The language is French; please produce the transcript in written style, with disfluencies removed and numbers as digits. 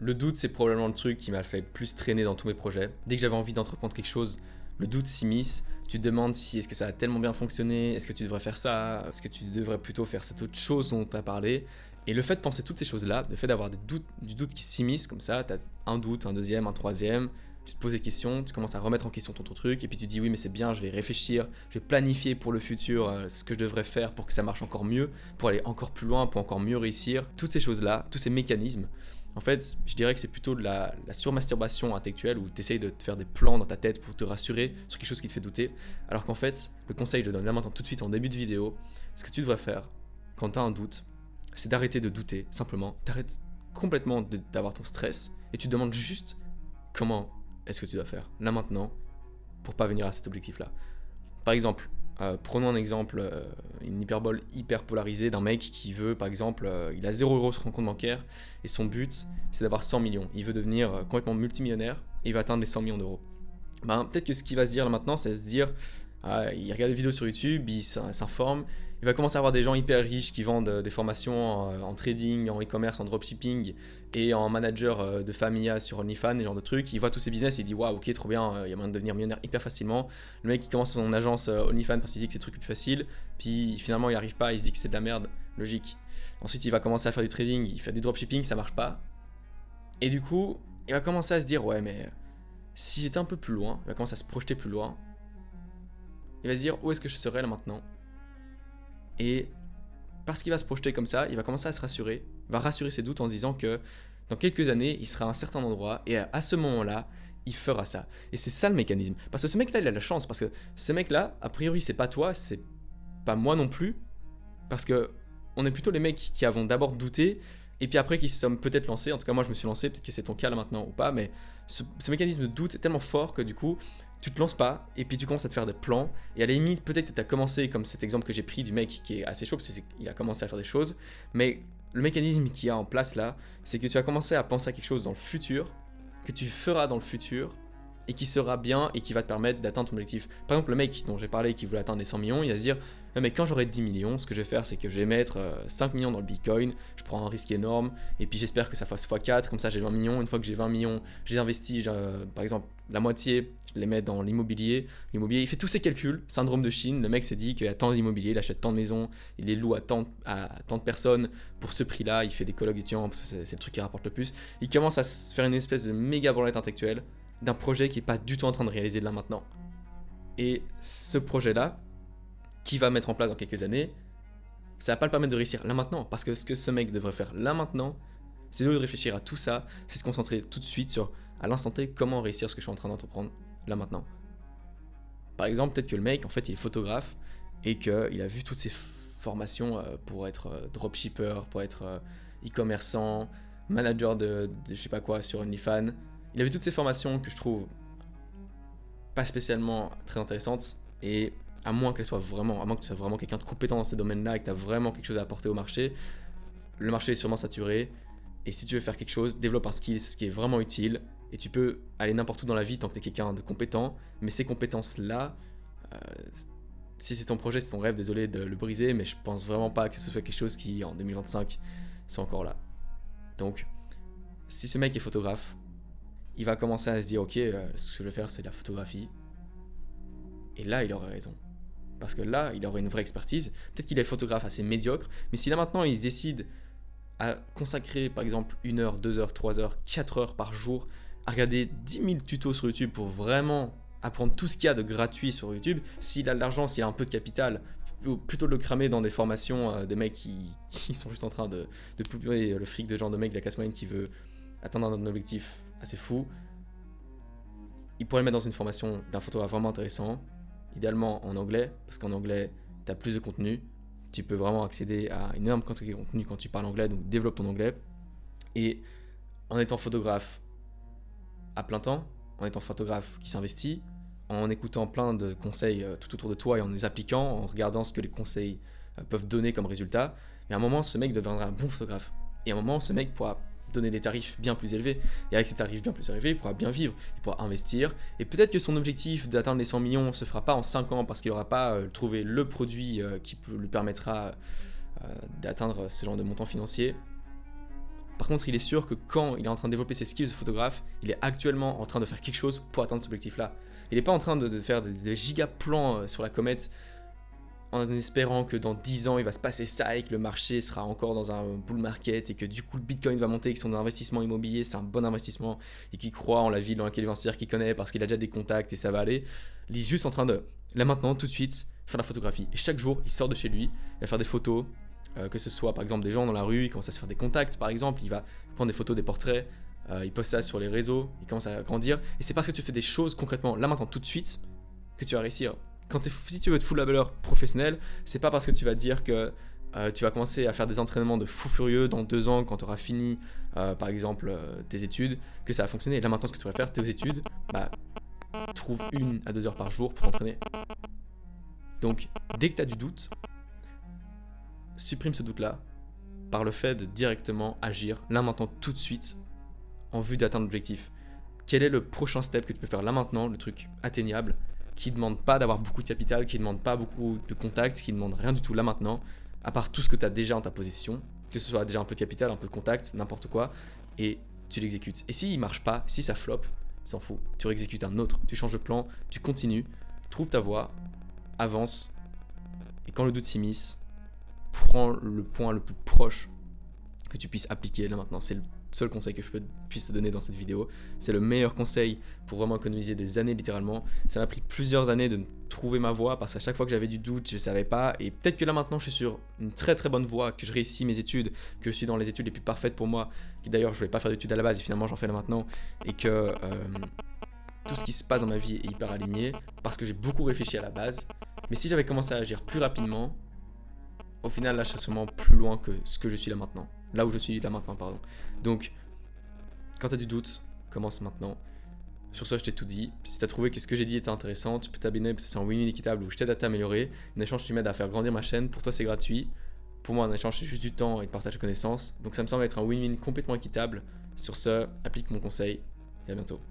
Le doute, c'est probablement le truc qui m'a fait le plus traîner dans tous mes projets. Dès que j'avais envie d'entreprendre quelque chose, le doute s'immisce. Tu te demandes si est-ce que ça a tellement bien fonctionné, est-ce que tu devrais faire ça, est-ce que tu devrais plutôt faire cette autre chose dont tu as parlé. Et le fait de penser toutes ces choses-là, le fait d'avoir du doute qui s'immisce comme ça, tu as un doute, un deuxième, un troisième, tu te poses des questions, tu commences à remettre en question ton truc, et puis tu dis oui mais c'est bien, je vais réfléchir, je vais planifier pour le futur ce que je devrais faire pour que ça marche encore mieux, pour aller encore plus loin, pour encore mieux réussir. Toutes ces choses-là, tous ces mécanismes, en fait, je dirais que c'est plutôt de la surmasturbation intellectuelle où tu essayes de te faire des plans dans ta tête pour te rassurer sur quelque chose qui te fait douter. Alors qu'en fait, le conseil que je donne là maintenant tout de suite en début de vidéo, ce que tu devrais faire quand tu as un doute, c'est d'arrêter de douter, simplement. T'arrêtes complètement d'avoir ton stress et tu te demandes juste comment est-ce que tu dois faire là maintenant pour parvenir à cet objectif-là. Par exemple, prenons un exemple, une hyperbole hyper polarisée d'un mec qui veut, par exemple, il a 0 € sur son compte bancaire et son but, c'est d'avoir 100 millions. Il veut devenir complètement multimillionnaire et il va atteindre les 100 millions d'euros. Ben, peut-être que ce qu'il va se dire là maintenant, c'est de se dire, il regarde des vidéos sur YouTube, il s'informe, il va commencer à avoir des gens hyper riches qui vendent des formations en trading, en e-commerce, en dropshipping et en manager de famille sur OnlyFans, et genre de trucs. Il voit tous ces business et il dit waouh, ok, trop bien, il y a moyen de devenir millionnaire hyper facilement. Le mec qui commence son agence OnlyFans parce qu'il dit que c'est le truc le plus facile, puis finalement il arrive pas, il se dit que c'est de la merde, logique. Ensuite il va commencer à faire du trading, il fait du dropshipping, ça marche pas. Et du coup, il va commencer à se dire ouais, mais si j'étais un peu plus loin, il va commencer à se projeter plus loin. Il va se dire où est-ce que je serais là maintenant. Et parce qu'il va se projeter comme ça, il va commencer à se rassurer, il va rassurer ses doutes en se disant que dans quelques années, il sera à un certain endroit et à ce moment-là, il fera ça. Et c'est ça le mécanisme. Parce que ce mec-là, il a la chance. Parce que ce mec-là, a priori, c'est pas toi, c'est pas moi non plus. Parce que on est plutôt les mecs qui avons d'abord douté et puis après qui se sont peut-être lancés. En tout cas, moi, je me suis lancé. Peut-être que c'est ton cas là maintenant ou pas. Mais ce mécanisme de doute est tellement fort que du coup, tu te lances pas et puis tu commences à te faire des plans. Et à la limite, peut-être que tu as commencé comme cet exemple que j'ai pris du mec qui est assez chaud parce qu'il a commencé à faire des choses. Mais le mécanisme qu'il y a en place là, c'est que tu vas commencer à penser à quelque chose dans le futur, que tu feras dans le futur et qui sera bien et qui va te permettre d'atteindre ton objectif. Par exemple, le mec dont j'ai parlé qui voulait atteindre les 100 millions, il va se dire mais quand j'aurai 10 millions, ce que je vais faire, c'est que je vais mettre 5 millions dans le Bitcoin, je prends un risque énorme, et puis j'espère que ça fasse x4, comme ça j'ai 20 millions, une fois que j'ai 20 millions, j'ai investi, par exemple, la moitié, je les mets dans l'immobilier, il fait tous ses calculs, syndrome de Chine, le mec se dit qu'il a tant d'immobilier, il achète tant de maisons, il les loue à tant de personnes, pour ce prix-là, il fait des colocs étudiants, parce que c'est le truc qui rapporte le plus, il commence à se faire une espèce de méga branlette intellectuelle, d'un projet qui n'est pas du tout en train de réaliser là maintenant. Et ce projet-là, qui va mettre en place dans quelques années, ça va pas le permettre de réussir là maintenant, parce que ce que ce mec devrait faire là maintenant, c'est de réfléchir à tout ça, c'est se concentrer tout de suite sur, à l'instant T, comment réussir ce que je suis en train d'entreprendre là maintenant. Par exemple, peut-être que le mec, en fait, il est photographe, et qu'il a vu toutes ces formations pour être dropshipper, pour être e-commerçant, manager de je sais pas quoi sur OnlyFans. Il a vu toutes ces formations que je trouve pas spécialement très intéressantes, et à moins que tu sois vraiment quelqu'un de compétent dans ces domaines-là et que tu as vraiment quelque chose à apporter au marché, le marché est sûrement saturé. Et si tu veux faire quelque chose, développe un skill qui est vraiment utile. Et tu peux aller n'importe où dans la vie tant que tu es quelqu'un de compétent. Mais ces compétences-là, si c'est ton projet, c'est ton rêve, désolé de le briser, mais je pense vraiment pas que ce soit quelque chose qui, en 2025, soit encore là. Donc, si ce mec est photographe, il va commencer à se dire, ok, ce que je vais faire, c'est de la photographie. Et là, il aurait raison. Parce que là, il aurait une vraie expertise. Peut-être qu'il est photographe assez médiocre, mais si là maintenant, il se décide à consacrer, par exemple, 1 heure, 2 heures, 3 heures, 4 heures par jour, à regarder 10 000 tutos sur YouTube pour vraiment apprendre tout ce qu'il y a de gratuit sur YouTube, s'il a de l'argent, s'il a un peu de capital, plutôt de le cramer dans des formations des mecs qui sont juste en train de pouper le fric de genre de mec de la casse moyenne qui veut atteindre un objectif assez fou, il pourrait le mettre dans une formation d'un photographe vraiment intéressant, idéalement en anglais, parce qu'en anglais, tu as plus de contenu. Tu peux vraiment accéder à une énorme quantité de contenu quand tu parles anglais, donc développe ton anglais. Et en étant photographe à plein temps, en étant photographe qui s'investit, en écoutant plein de conseils tout autour de toi et en les appliquant, en regardant ce que les conseils peuvent donner comme résultat, et à un moment, ce mec deviendra un bon photographe. Et à un moment, ce mec pourra donner des tarifs bien plus élevés, et avec ces tarifs bien plus élevés, il pourra bien vivre, il pourra investir, et peut-être que son objectif d'atteindre les 100 millions ne se fera pas en 5 ans parce qu'il n'aura pas trouvé le produit qui lui permettra d'atteindre ce genre de montant financier. Par contre, il est sûr que quand il est en train de développer ses skills de photographe, il est actuellement en train de faire quelque chose pour atteindre cet objectif-là. Il n'est pas en train de faire des giga plans sur la comète en espérant que dans 10 ans, il va se passer ça et que le marché sera encore dans un bull market et que du coup, le Bitcoin va monter et que son investissement immobilier, c'est un bon investissement et qu'il croit en la ville dans laquelle il va investir, qu'il connaît parce qu'il a déjà des contacts et ça va aller. Il est juste en train de, là maintenant, tout de suite, faire de la photographie. Et chaque jour, il sort de chez lui, il va faire des photos, que ce soit par exemple des gens dans la rue, il commence à se faire des contacts par exemple, il va prendre des photos, des portraits, il poste ça sur les réseaux, il commence à grandir. Et c'est parce que tu fais des choses concrètement, là maintenant, tout de suite, que tu vas réussir. Si tu veux être full labelleur professionnel, c'est pas parce que tu vas dire que tu vas commencer à faire des entraînements de fou furieux dans 2 ans quand tu auras fini par exemple tes études que ça va fonctionner. Et là maintenant ce que tu vas faire, tes études, trouve 1 à 2 heures par jour pour t'entraîner. Donc dès que tu as du doute, supprime ce doute là par le fait de directement agir là maintenant tout de suite en vue d'atteindre l'objectif. Quel est le prochain step que tu peux faire là maintenant, le truc atteignable, qui ne demande pas d'avoir beaucoup de capital, qui ne demande pas beaucoup de contacts, qui ne demande rien du tout là maintenant, à part tout ce que tu as déjà en ta possession, que ce soit déjà un peu de capital, un peu de contacts, n'importe quoi, et tu l'exécutes. Et s'il ne marche pas, si ça flop, s'en fout, tu réexécutes un autre, tu changes de plan, tu continues, trouve ta voie, avance, et quand le doute s'immisce, prends le point le plus proche que tu puisses appliquer là maintenant. C'est le seul conseil que je puisse te donner dans cette vidéo. C'est le meilleur conseil pour vraiment économiser des années littéralement. Ça m'a pris plusieurs années de trouver ma voie parce qu'à chaque fois que j'avais du doute, je ne savais pas. Et peut-être que là maintenant, je suis sur une très très bonne voie, que je réussis mes études, que je suis dans les études les plus parfaites pour moi, qui d'ailleurs je ne voulais pas faire d'études à la base et finalement j'en fais là maintenant. Et que tout ce qui se passe dans ma vie est hyper aligné parce que j'ai beaucoup réfléchi à la base. Mais si j'avais commencé à agir plus rapidement, au final là je serais sûrement plus loin que ce que je suis là maintenant. Là où je suis là maintenant, pardon. Donc, quand tu as du doute, commence maintenant. Sur ça, je t'ai tout dit. Si tu as trouvé que ce que j'ai dit était intéressant, tu peux t'abonner parce que c'est un win-win équitable où je t'aide à t'améliorer. En échange, tu m'aides à faire grandir ma chaîne. Pour toi, c'est gratuit. Pour moi, en échange, c'est juste du temps et de partage de connaissances. Donc, ça me semble être un win-win complètement équitable. Sur ce, applique mon conseil et à bientôt.